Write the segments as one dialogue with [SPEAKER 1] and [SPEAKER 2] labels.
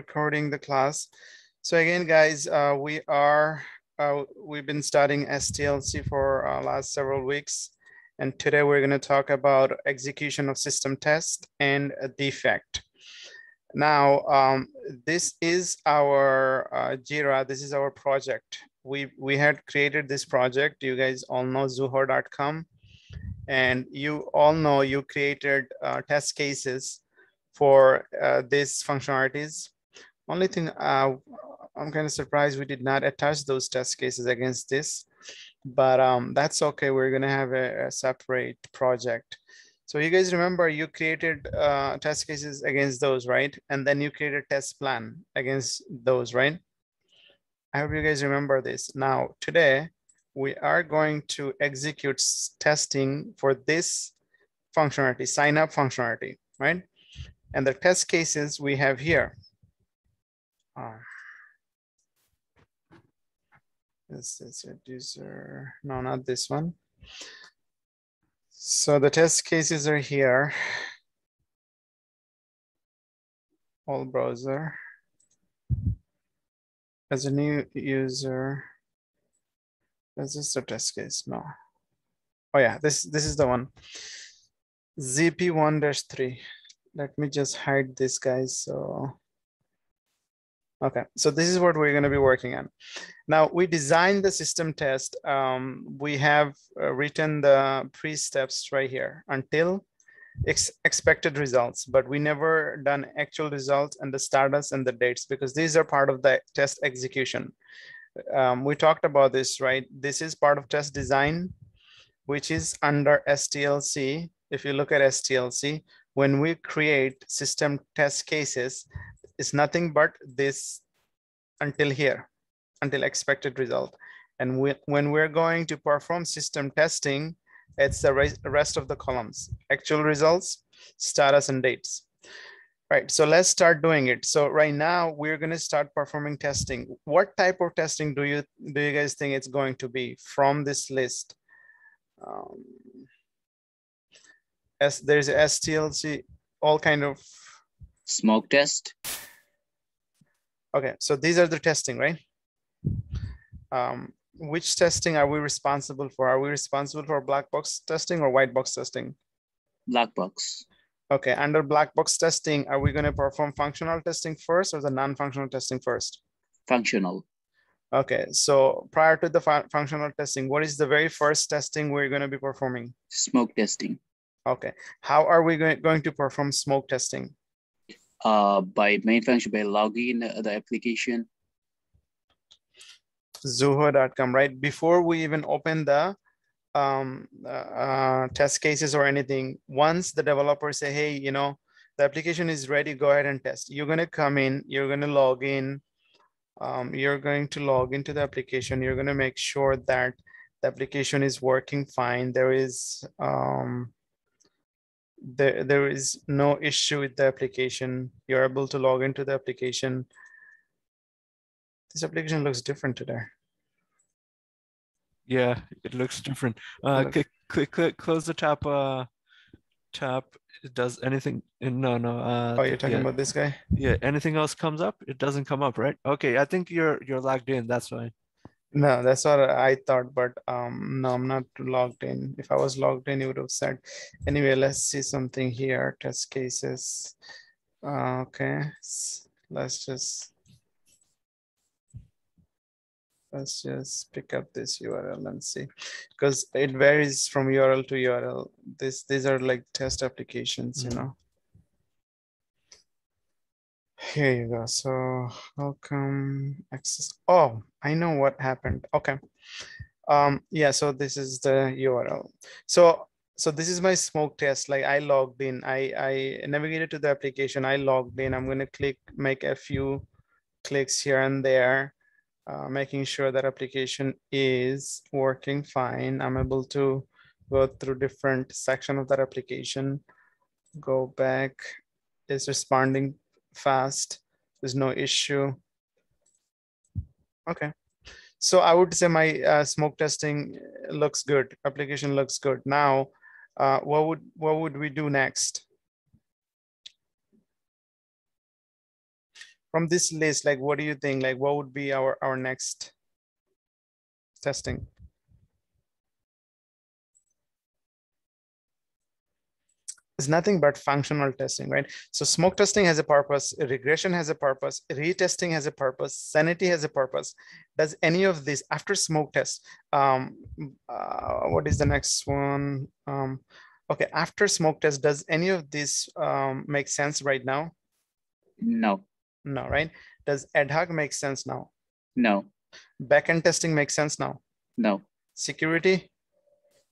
[SPEAKER 1] recording the class. So again, guys, we've been studying STLC for last several weeks. And today we're going to talk about execution of system test and a defect. Now, this is our Jira. This is our project. We had created this project. You guys all know Zuho.com. And you all know you created test cases for these functionalities. Only thing, I'm kind of surprised we did not attach those test cases against this, but that's okay. We're gonna have a separate project. So you guys remember you created test cases against those, right? And then you created test plan against those, right? I hope you guys remember this. Now, today, we are going to execute testing for this functionality, sign up functionality, right? And the test cases we have here. This is a user, no, not this one. So the test cases are here. All browser. As a new user. Is this the test case? No. Oh yeah, this is the one. ZP1-3. Let me just hide this, guys. So, okay. So this is what we're going to be working on. Now we designed the system test. We have written the pre-steps right here until expected results, but we never done actual results and the status and the dates because these are part of the test execution. We talked about this, right? This is part of test design, which is under STLC. If you look at STLC, when we create system test cases, it's nothing but this until here, until expected result. And when we're going to perform system testing, it's the rest of the columns, actual results, status, and dates. Right, so let's start doing it. So right now we're going to start performing testing. What type of testing do you guys think it's going to be from this list? There's a STLC, all kind of
[SPEAKER 2] smoke test.
[SPEAKER 1] Okay, so these are the testing, right? Which testing are we responsible for? Are we responsible for black box testing or white box testing?
[SPEAKER 2] Black box.
[SPEAKER 1] Okay, under black box testing, are we going to perform functional testing first or the non-functional testing first?
[SPEAKER 2] Functional.
[SPEAKER 1] Okay, so prior to the functional testing, what is the very first testing we're going to be performing?
[SPEAKER 2] Smoke testing.
[SPEAKER 1] Okay, how are we going to perform smoke testing?
[SPEAKER 2] By main function, by logging the application.
[SPEAKER 1] Zuho.com, right? Before we even open the test cases or anything, once the developers say, hey, you know, the application is ready, go ahead and test. You're going to come in, you're going to log in, you're going to log into the application. You're going to make sure that the application is working fine. There is there is no issue with the application. You're able to log into the application. This application looks different today.
[SPEAKER 3] Yeah, it looks different. Click, close the tab. Tab. It does anything? No.
[SPEAKER 1] Oh, you're talking about this guy?
[SPEAKER 3] Yeah. Anything else comes up? It doesn't come up, right? Okay. I think you're logged in. That's why. No,
[SPEAKER 1] that's what I thought, but no, I'm not logged in. If I was logged in, you would have said. Anyway, let's see something here. Test cases. Okay, let's just pick up this URL and see, because it varies from URL to URL. These are like test applications, you know. Here you go. So welcome access. Oh, I know what happened. Okay. Yeah, so this is the URL. So this is my smoke test. Like I logged in, I navigated to the application, I logged in. I'm going to make a few clicks here and there, making sure that application is working fine. I'm able to go through different section of that application, go back, it's responding fast, there's no issue. Okay, so I would say my smoke testing looks good, application looks good. Now what would we do next? From this list, like, what do you think? Like, what would be our next testing? It's nothing but functional testing, right? So smoke testing has a purpose, regression has a purpose, retesting has a purpose, sanity has a purpose. Does any of this after smoke test? What is the next one? Okay, after smoke test, does any of this make sense right now?
[SPEAKER 2] No.
[SPEAKER 1] No, right? Does ad hoc make sense now?
[SPEAKER 2] No.
[SPEAKER 1] Backend testing makes sense now?
[SPEAKER 2] No.
[SPEAKER 1] Security?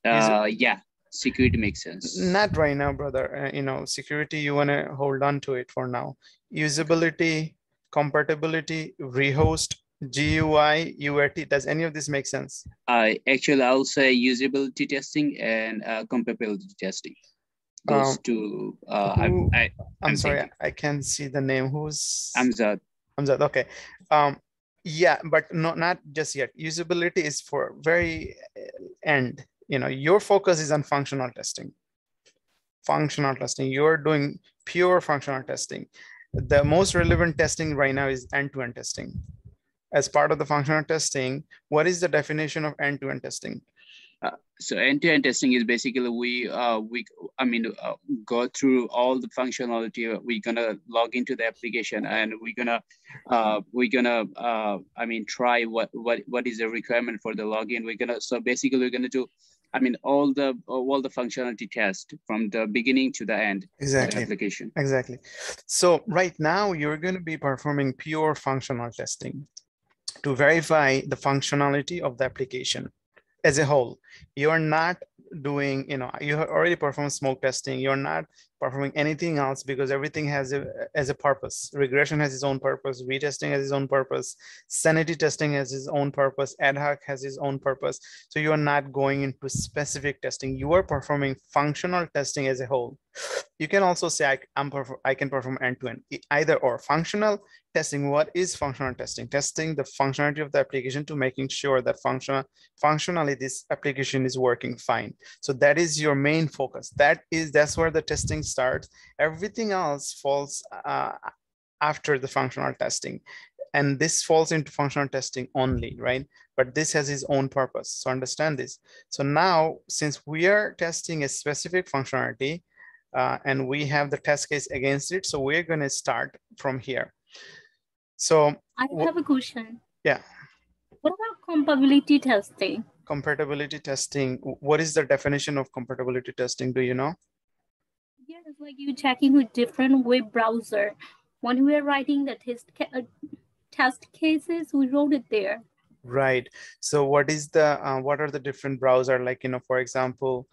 [SPEAKER 2] Yeah, security makes sense.
[SPEAKER 1] Not right now, brother. You know, security, you want to hold on to it for now. Usability, compatibility, rehost, GUI, UAT, does any of this make sense?
[SPEAKER 2] Actually, I'll say usability testing and compatibility testing. Those two.
[SPEAKER 1] I'm sorry,
[SPEAKER 2] thinking.
[SPEAKER 1] I can't see the name. Who's?
[SPEAKER 2] Amjad.
[SPEAKER 1] Amjad, okay. Yeah, but not just yet. Usability is for very end. You know, your focus is on functional testing. Functional testing, you're doing pure functional testing. The most relevant testing right now is end-to-end testing. As part of the functional testing, what is the definition of end-to-end testing?
[SPEAKER 2] So end-to-end testing is basically we go through all the functionality. We're gonna log into the application and we're gonna try what is the requirement for the login. We're gonna do all the functionality test from the beginning to the end.
[SPEAKER 1] Exactly.
[SPEAKER 2] Of the application.
[SPEAKER 1] Exactly. So right now you're going to be performing pure functional testing to verify the functionality of the application as a whole. You're not doing, you have already performed smoke testing. You're not performing anything else because everything has a purpose. Regression has its own purpose. Retesting has its own purpose. Sanity testing has its own purpose. Ad hoc has its own purpose. So you are not going into specific testing. You are performing functional testing as a whole. You can also say I can perform end-to-end, either or. Functional testing, what is functional testing? Testing the functionality of the application to making sure that functionally this application is working fine. So that is your main focus. That's where the testing starts. Everything else falls after the functional testing. And this falls into functional testing only, right? But this has its own purpose. So understand this. So now, since we are testing a specific functionality, and we have the test case against it. So we're going to start from here. So
[SPEAKER 4] I have a question.
[SPEAKER 1] Yeah.
[SPEAKER 4] What about compatibility testing?
[SPEAKER 1] Compatibility testing. What is the definition of compatibility testing? Do you know?
[SPEAKER 4] Yeah, it's like you checking with different web browser. When we are writing the test cases, we wrote it there.
[SPEAKER 1] Right. So what is the what are the different browser, like, for example,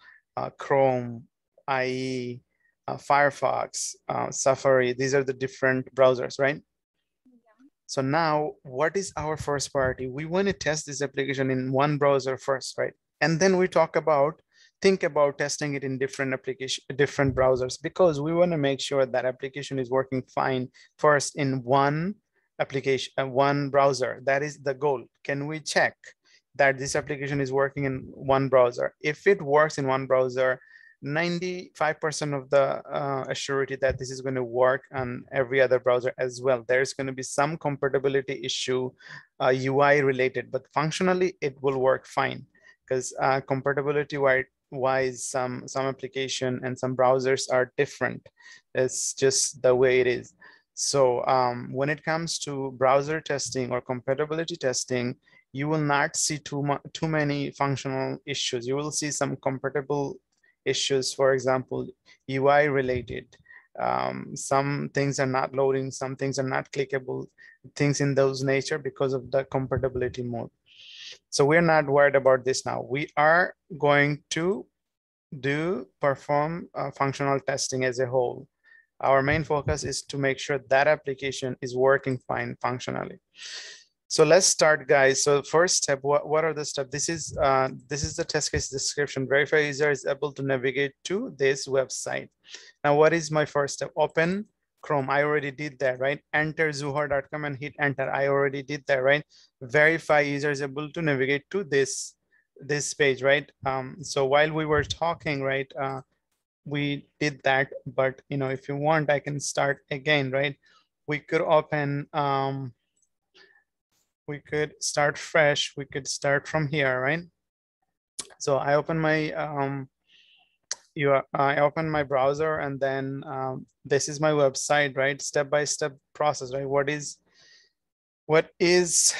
[SPEAKER 1] Chrome, IE, Firefox, Safari, these are the different browsers, right? Yeah. So now what is our first priority? We want to test this application in one browser first, right? And then we think about testing it in different browsers, because we want to make sure that application is working fine first in one application, one browser. That is the goal. Can we check that this application is working in one browser? If it works in one browser, 95% of the assurity that this is going to work on every other browser as well. There's going to be some compatibility issue, UI related, but functionally it will work fine, because compatibility wise, some application and some browsers are different. It's just the way it is. So when it comes to browser testing or compatibility testing, you will not see too many functional issues. You will see some compatible issues, for example, UI related. Some things are not loading, some things are not clickable, things in those nature because of the compatibility mode. So we're not worried about this now. We are going to perform functional testing as a whole. Our main focus is to make sure that application is working fine functionally. So let's start, guys. So first step, what are the steps? This is the test case description. Verify user is able to navigate to this website. Now, what is my first step? Open Chrome. I already did that, right? Enter zuhar.com and hit enter. I already did that, right? Verify user is able to navigate to this page, right? So while we were talking, right, we did that, but if you want, I can start again, right? we could open, we could start fresh. We could start from here, right? So I open my, I open my browser, and then this is my website, right? Step-by-step process, right? What is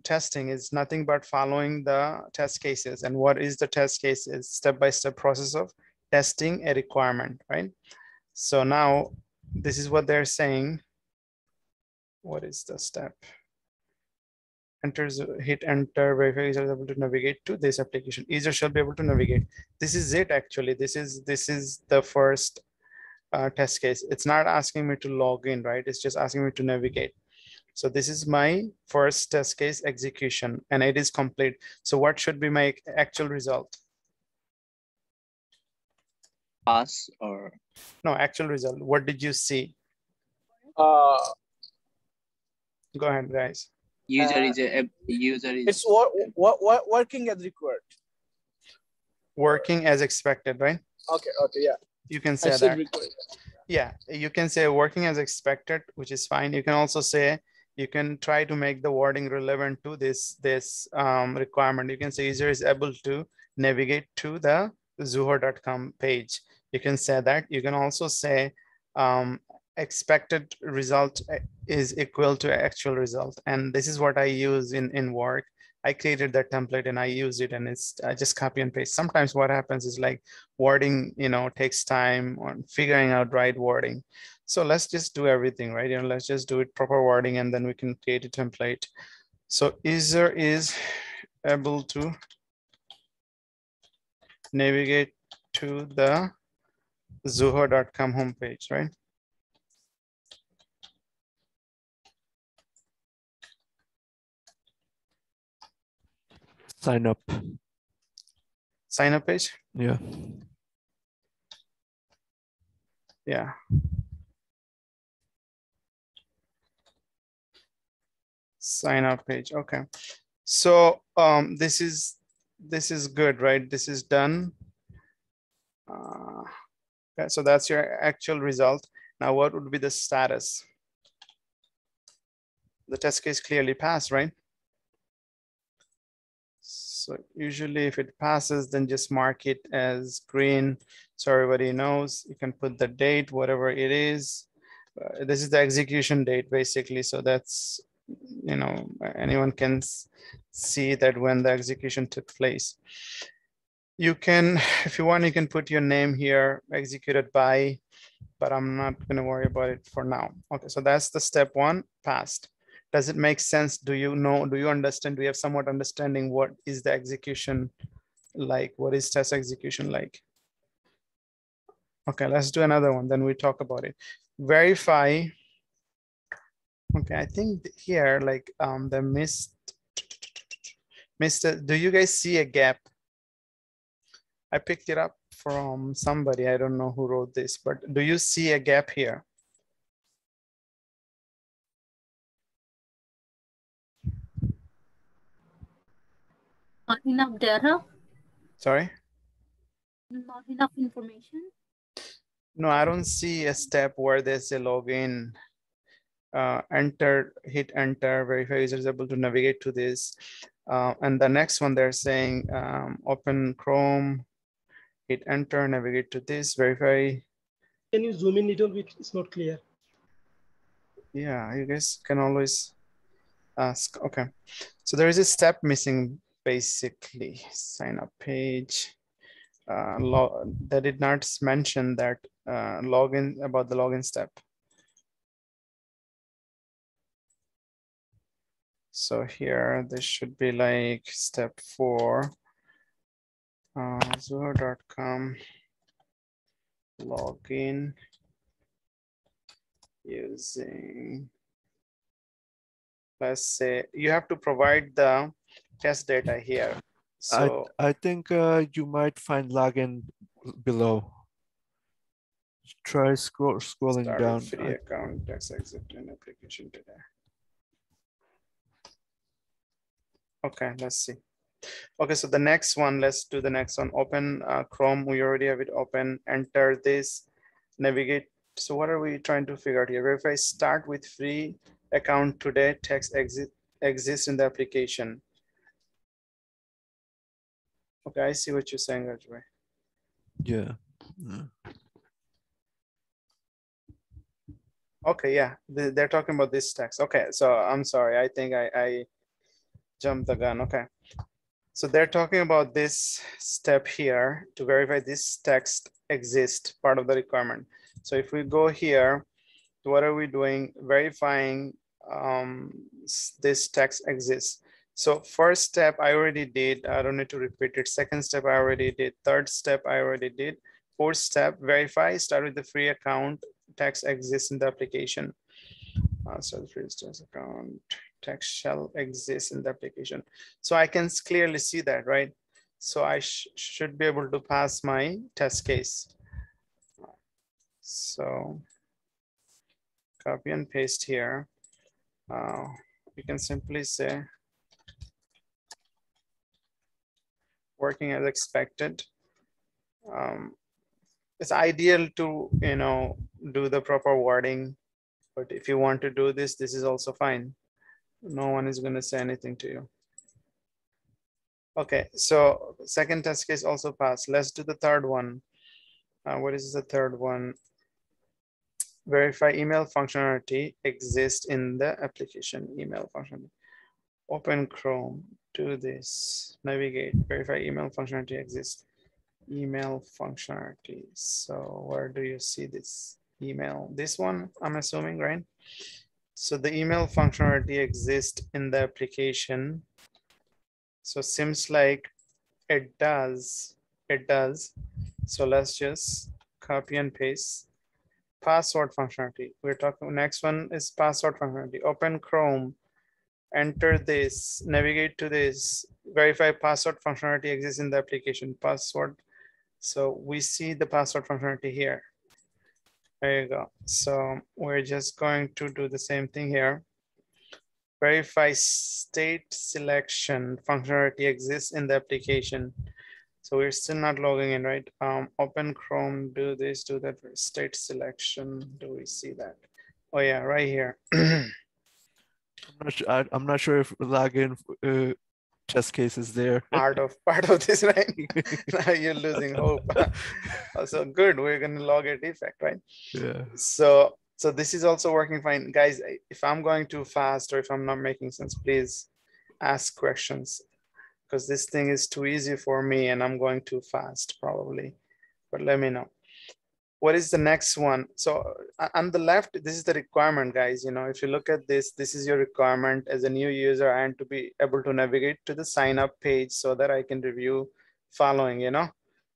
[SPEAKER 1] testing is nothing but following the test cases. And what is the test case is step-by-step process of testing a requirement, right? So now this is what they're saying. What is the step? Hit enter, verify user is able to navigate to this application. User shall be able to navigate. This is it actually. This is the first test case. It's not asking me to log in, right? It's just asking me to navigate. So this is my first test case execution, and it is complete. So what should be my actual result?
[SPEAKER 2] Pass or?
[SPEAKER 1] No, actual result. What did you see?
[SPEAKER 5] Go
[SPEAKER 1] ahead, guys.
[SPEAKER 2] User is
[SPEAKER 5] it's working as required.
[SPEAKER 1] Working as expected, right?
[SPEAKER 5] Okay, yeah.
[SPEAKER 1] You can say that. Required. Yeah, you can say working as expected, which is fine. You can also say, you can try to make the wording relevant to this requirement. You can say user is able to navigate to the zuhur.com page. You can say that. You can also say expected result is equal to actual result. And this is what I use in work. I created that template and I use it, and I just copy and paste. Sometimes what happens is like wording, takes time on figuring out right wording. So let's just do everything, right? Let's just do it proper wording, and then we can create a template. So user is able to navigate to the zuhur.com homepage, right?
[SPEAKER 3] Sign up.
[SPEAKER 1] Sign up page?
[SPEAKER 3] Yeah.
[SPEAKER 1] Yeah. Sign up page. Okay. So this is good, right? This is done. Okay, so that's your actual result. Now, what would be the status? The test case clearly passed, right? So usually if it passes, then just mark it as green so everybody knows. You can put the date, whatever it is. This is the execution date basically. So that's, anyone can see that when the execution took place. You can, if you want, you can put your name here, executed by, but I'm not going to worry about it for now. Okay, so that's the step one, passed. Does it make sense? Do you understand? Do you have somewhat understanding what is the execution like? What is test execution like? Okay, let's do another one. Then we talk about it. Verify. Okay, I think here, like the do you guys see a gap? I picked it up from somebody. I don't know who wrote this, but do you see a gap here?
[SPEAKER 4] Not enough data.
[SPEAKER 1] Sorry?
[SPEAKER 4] Not enough information.
[SPEAKER 1] No, I don't see a step where there's a login, hit enter, verify user is able to navigate to this. And the next one they're saying open Chrome, hit enter, navigate to this, verify.
[SPEAKER 6] Can you zoom in a little bit? It's not clear.
[SPEAKER 1] Yeah, you guys can always ask. Okay, so there is a step missing basically. Sign up page. They did not mention that login, about the login step. So here, this should be like step 4. Zuhur.com login using, let's say, you have to provide the test data here. So
[SPEAKER 3] I think you might find login below. Try scrolling down.
[SPEAKER 1] Free account, test exit and application today. Okay, let's see. Okay, so the next one, let's do the next one. Open Chrome, we already have it open. Enter this, navigate So what are we trying to figure out here? Verify start with free account today, text exists in the application. Okay, I see what you're saying, Rajbhai.
[SPEAKER 3] Yeah.
[SPEAKER 1] Okay, yeah, they're talking about this text. Okay, so I'm sorry, I think I jumped the gun. Okay, so they're talking about this step here to verify this text exists, part of the requirement. So if we go here, what are we doing? Verifying this text exists. So first step I already did. I don't need to repeat it. Second step I already did. Third step I already did. Fourth step, verify, start with the free account, text exists in the application. So the free account, text shall exist in the application. So I can clearly see that, right? So I should be able to pass my test case. So copy and paste here. We can simply say working as expected. It's ideal to, you know, do the proper wording, but if you want to do this, this is also fine. No one is going to say anything to you. Okay, so second test case also passed. Let's do the third one. What is the third one? Verify email functionality exists in the application. Email function. Open Chrome, do this, navigate, verify email functionality exists. Email functionality. So where do you see this email? This one, I'm assuming, right? So the email functionality exists in the application. So seems like it does. It does. So let's just copy and paste. Password functionality. We're talking, next one is password functionality. Open Chrome, enter this, navigate to this, verify password functionality exists in the application. Password. So we see the password functionality here. There you go. So we're just going to do the same thing here. Verify state selection functionality exists in the application. So we're still not logging in, right? Open Chrome, do this, do that. State selection, do we see that? Oh yeah, right here.
[SPEAKER 3] I'm not sure if login test case is there.
[SPEAKER 1] part of this, right? Now you're losing hope. So good, we're gonna log a defect, right?
[SPEAKER 3] Yeah.
[SPEAKER 1] So this is also working fine. Guys, if I'm going too fast or if I'm not making sense, please ask questions, because this thing is too easy for me and I'm going too fast probably, but let me know. What is the next one? So on the left, this is the requirement, guys. You know, if you look at this, this is your requirement as a new user and to be able to navigate to the sign up page so that I can review following, you know.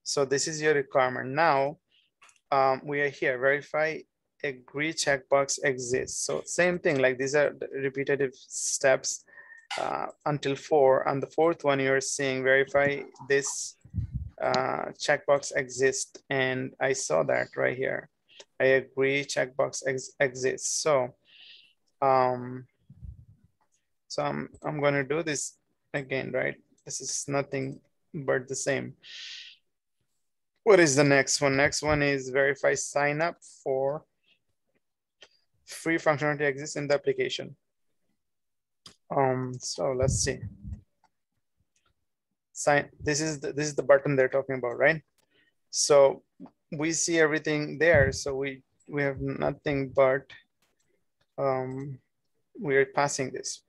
[SPEAKER 1] So this is your requirement. Now we are here, verify agree checkbox exists. So same thing, like these are the repetitive steps until 4. On the fourth one, you're seeing verify this checkbox exists, and I saw that right here. I agree checkbox exists. So I'm going to do this again, right? This is nothing but the same. What is the next one? Next one is verify sign up for free functionality exists in the application. So let's see. Sign. This is the button they're talking about, right? So we see everything there. So we have nothing but we are passing this.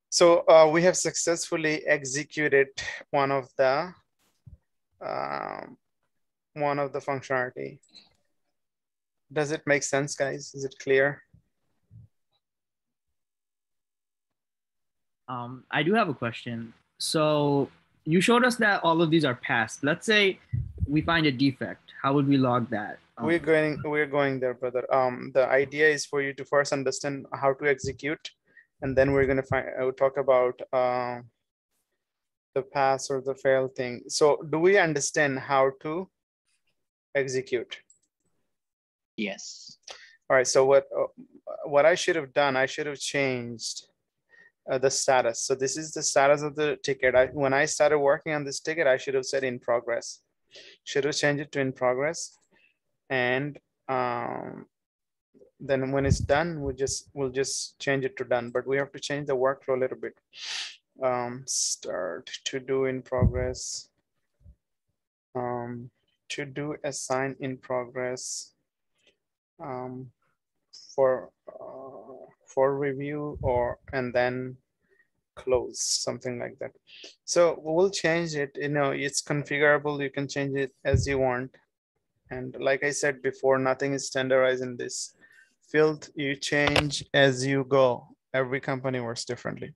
[SPEAKER 1] So we have successfully executed one of the functionality. Does it make sense, guys? Is it clear?
[SPEAKER 7] I do have a question. So you showed us that all of these are passed. Let's say we find a defect. How would we log that?
[SPEAKER 1] We're going there, brother. The idea is for you to first understand how to execute, and then we're gonna talk about the pass or the fail thing. So do we understand how to execute?
[SPEAKER 2] Yes.
[SPEAKER 1] All right. So what I should have done, I should have changed the status. So this is the status of the ticket. When I started working on this ticket, I should have said in progress. Should have changed it to in progress. And then when it's done, we'll just change it to done, but we have to change the workflow a little bit. Start to do in progress, to do assign in progress, for review, or and then close, something like that. So we'll change it, you know, it's configurable, you can change it as you want. And like I said before, nothing is standardized in this field. You change as you go. Every company works differently.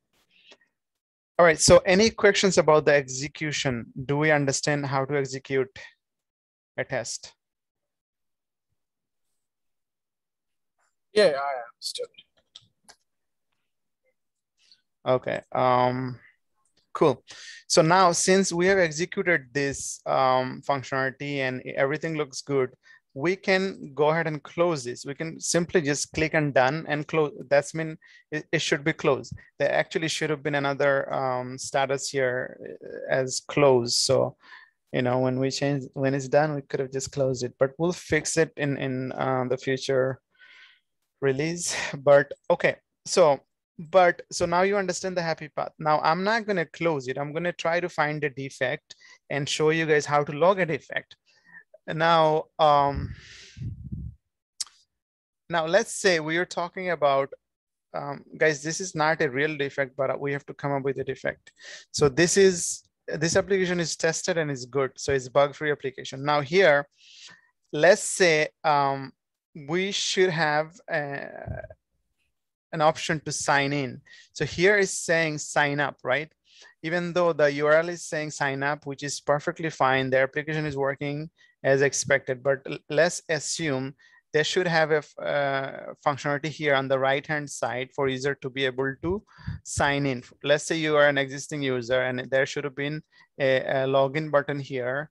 [SPEAKER 1] All right, so any questions about the execution? Do we understand how to execute a test?
[SPEAKER 5] Yeah, I understood.
[SPEAKER 1] Okay, cool. So now, since we have executed this functionality and everything looks good, we can go ahead and close this. We can simply just click on done and close. That's mean it should be closed. There actually should have been another status here as closed. So, you know, when we change, when it's done, we could have just closed it, but we'll fix it in the future release. But okay, so now you understand the happy path. Now I'm not going to close it. I'm going to try to find a defect and show you guys how to log a defect. Now, now let's say we are talking about, guys, this is not a real defect, but we have to come up with a defect. So this application is tested and is good. So it's bug-free application. Now here, let's say we should have an option to sign in. So here is saying sign up, right? Even though the URL is saying sign up, which is perfectly fine, the application is working as expected, but let's assume they should have a functionality here on the right-hand side for user to be able to sign in. Let's say you are an existing user and there should have been a login button here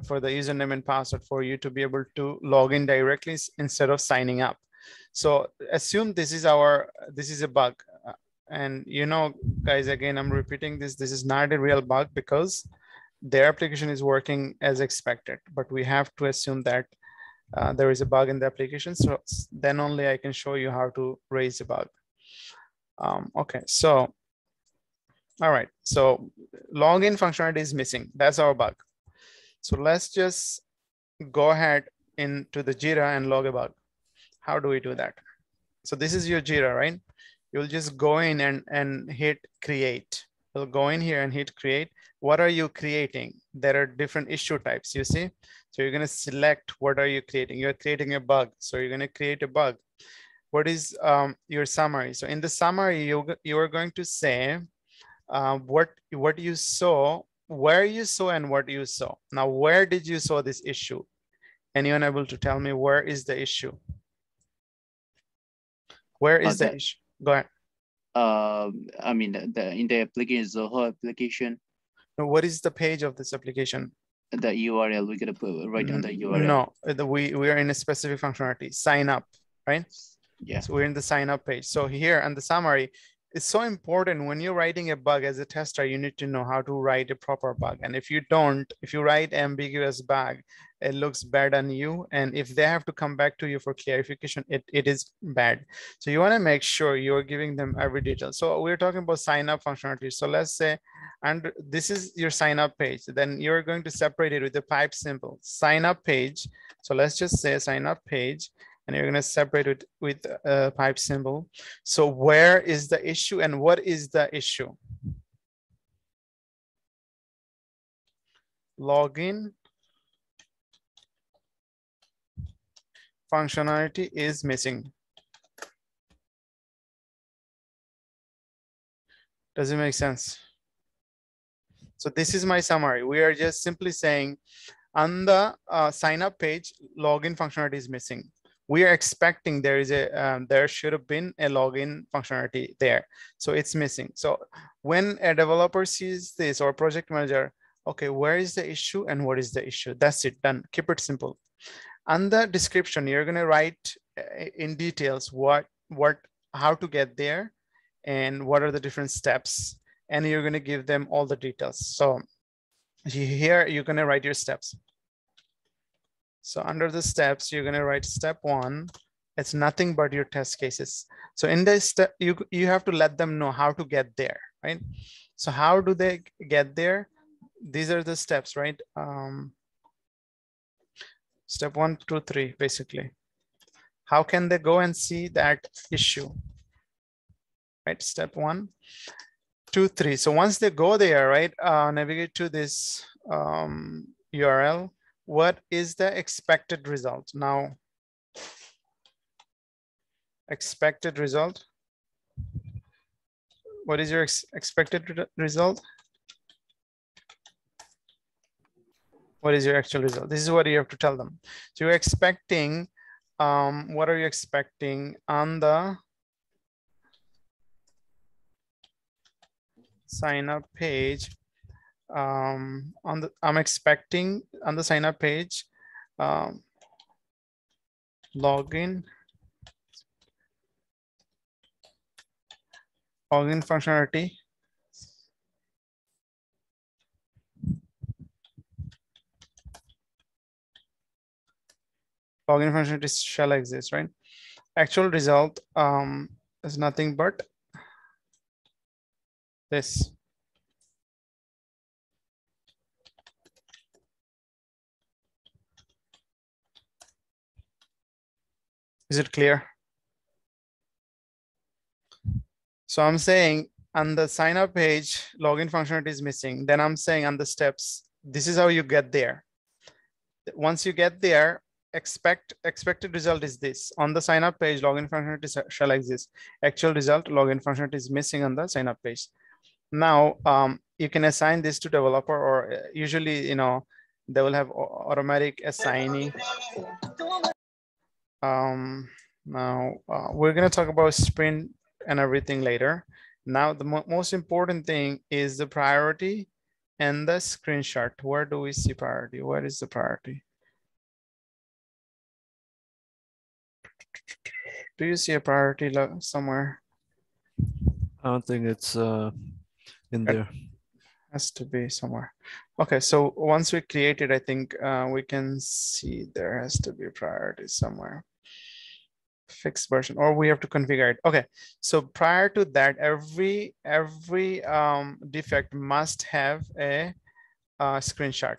[SPEAKER 1] for the username and password for you to be able to log in directly instead of signing up. So assume this is a bug. And you know, guys, again, I'm repeating this is not a real bug because their application is working as expected, but we have to assume that there is a bug in the application. So then only I can show you how to raise a bug. Okay, so, all right. So login functionality is missing. That's our bug. So let's just go ahead into the Jira and log a bug. How do we do that? So this is your Jira, right? You'll just go in and hit create. You'll go in here and hit create. What are you creating? There are different issue types, you see? So you're gonna select what are you creating? You're creating a bug. So you're gonna create a bug. What is your summary? So in the summary, you are going to say what you saw, where you saw, and what you saw. Now, where did you saw this issue? Anyone able to tell me where is the issue? Where is the issue? Go ahead.
[SPEAKER 2] I mean, in the application, Zoho application.
[SPEAKER 1] No, what is the page of this application?
[SPEAKER 2] The URL, we're gonna put right on the URL.
[SPEAKER 1] No, we are in a specific functionality, sign up, right?
[SPEAKER 2] Yeah.
[SPEAKER 1] So we're in the sign up page. So here on the summary, it's so important when you're writing a bug as a tester, you need to know how to write a proper bug. And if you don't, if you write ambiguous bug, it looks bad on you. And if they have to come back to you for clarification, it is bad. So you want to make sure you're giving them every detail. So we're talking about sign up functionality. So let's say, and this is your sign up page. Then you're going to separate it with the pipe symbol, sign up page. So let's just say sign up page. And you're going to separate it with a pipe symbol. So where is the issue and what is the issue? Login functionality is missing. Does it make sense? So this is my summary. We are just simply saying on the sign up page, login functionality is missing. We are expecting there is there should have been a login functionality there. So it's missing. So when a developer sees this or project manager, okay, where is the issue and what is the issue? That's it, done. Keep it simple. On the description, you're gonna write in details how to get there and what are the different steps. And you're gonna give them all the details. So here you're gonna write your steps. So under the steps, you're gonna write step 1. It's nothing but your test cases. So in this step, you have to let them know how to get there, right? So how do they get there? These are the steps, right? Step 1, 2, 3, basically. How can they go and see that issue? Right, step 1, 2, 3. So once they go there, right, navigate to this URL. What is the expected result? Now, expected result. What is your expected result? What is your actual result? This is what you have to tell them. So you're expecting, what are you expecting on the sign up page? I'm expecting on the sign up page, login functionality. Login functionality shall exist, right? Actual result is nothing but this. Is it clear? So I'm saying on the sign up page, login functionality is missing. Then I'm saying on the steps, this is how you get there. Once you get there, expected result is this. On the sign up page, login functionality shall exist. Actual result, login functionality is missing on the sign up page. Now, you can assign this to developer, or usually, they will have automatic assignee. Now, we're going to talk about sprint and everything later. Now, the most important thing is the priority and the screenshot. Where do we see priority? Where is the priority? Do you see a priority somewhere?
[SPEAKER 3] I don't think it's in there.
[SPEAKER 1] Has to be somewhere. Okay, so once we create it, I think we can see there has to be a priority somewhere. Fixed version, or we have to configure it. Okay, so prior to that, every defect must have a screenshot.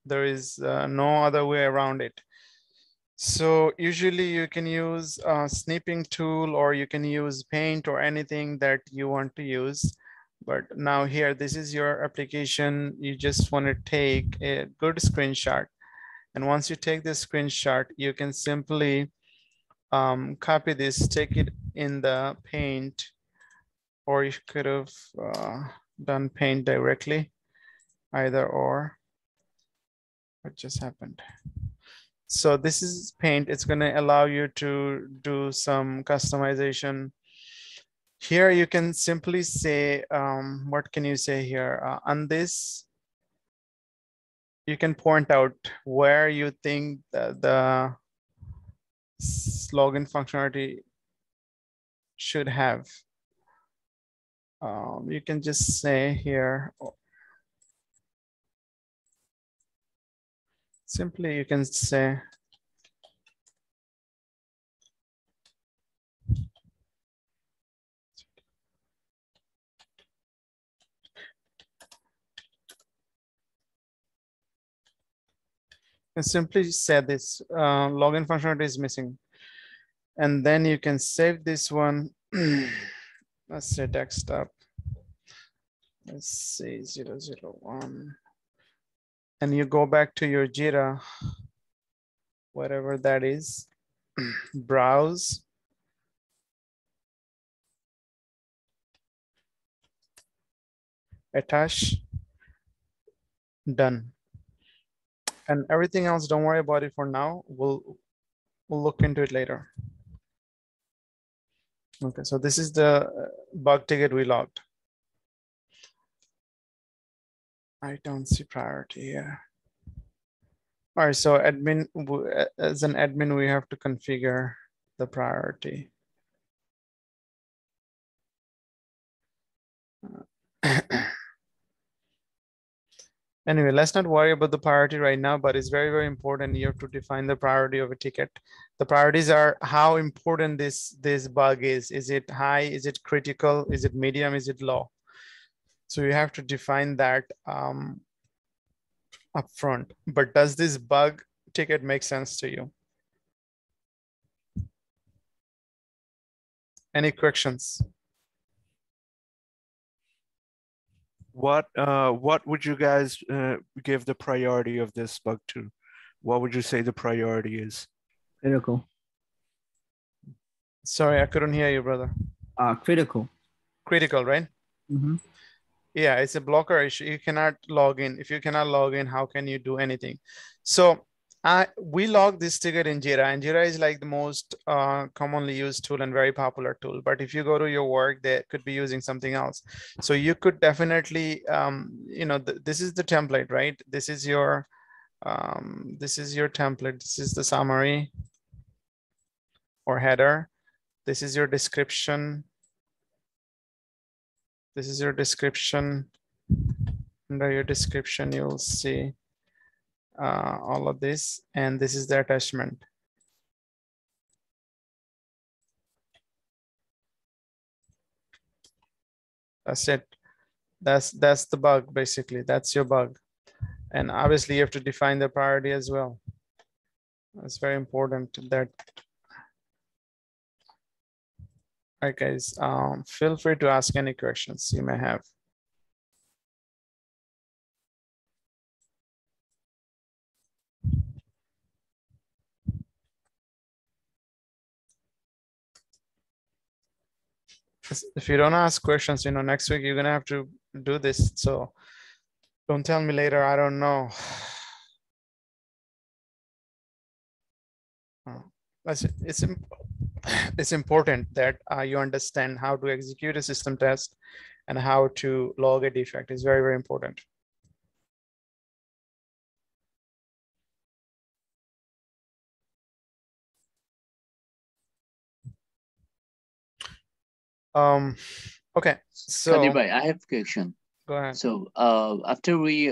[SPEAKER 1] There is no other way around it. So usually you can use a snipping tool, or you can use Paint or anything that you want to use. But now here, this is your application. You just want to take a good screenshot. And once you take this screenshot, you can simply copy this, take it in the Paint, or you could have done Paint directly, either or. What just happened? So this is Paint. It's going to allow you to do some customization. Here you can simply say, what can you say here? On this, you can point out where you think the login functionality should have. You can just say here, simply you can say, and simply say this, login functionality is missing. And then you can save this one. Let's say desktop. Let's say 001. And you go back to your Jira, whatever that is, browse. Attach, done. And everything else, don't worry about it for now. We'll look into it later. Okay, so this is the bug ticket we logged. I don't see priority here. All right, so admin, as an admin, we have to configure the priority. Anyway, let's not worry about the priority right now, but it's very, very important. You have to define the priority of a ticket. The priorities are how important this bug is. Is it high? Is it critical? Is it medium? Is it low? So you have to define that upfront. But does this bug ticket make sense to you? Any questions?
[SPEAKER 3] What would you guys give the priority of this bug to? What would you say the priority is?
[SPEAKER 7] Critical.
[SPEAKER 1] Sorry, I couldn't hear you, brother.
[SPEAKER 7] Critical.
[SPEAKER 1] Critical, right?
[SPEAKER 7] Mm-hmm.
[SPEAKER 1] Yeah, it's a blocker issue. You cannot log in. If you cannot log in, how can you do anything? So we log this ticket in Jira, and Jira is like the most commonly used tool and very popular tool. But if you go to your work, they could be using something else. So you could definitely, this is the template, right? This is your template. This is the summary or header. This is your description. This is your description. Under your description, you'll see all of this, and this is the attachment. That's it. That's the bug, basically. That's your bug. And obviously you have to define the priority as well. It's very important that. All right, guys, feel free to ask any questions you may have. If you don't ask questions, next week you're gonna have to do this. So don't tell me later, I don't know. It's important that you understand how to execute a system test and how to log a defect. It's very, very important. Okay, so
[SPEAKER 2] Kadir bhai, I have a question.
[SPEAKER 1] Go ahead.
[SPEAKER 2] So after we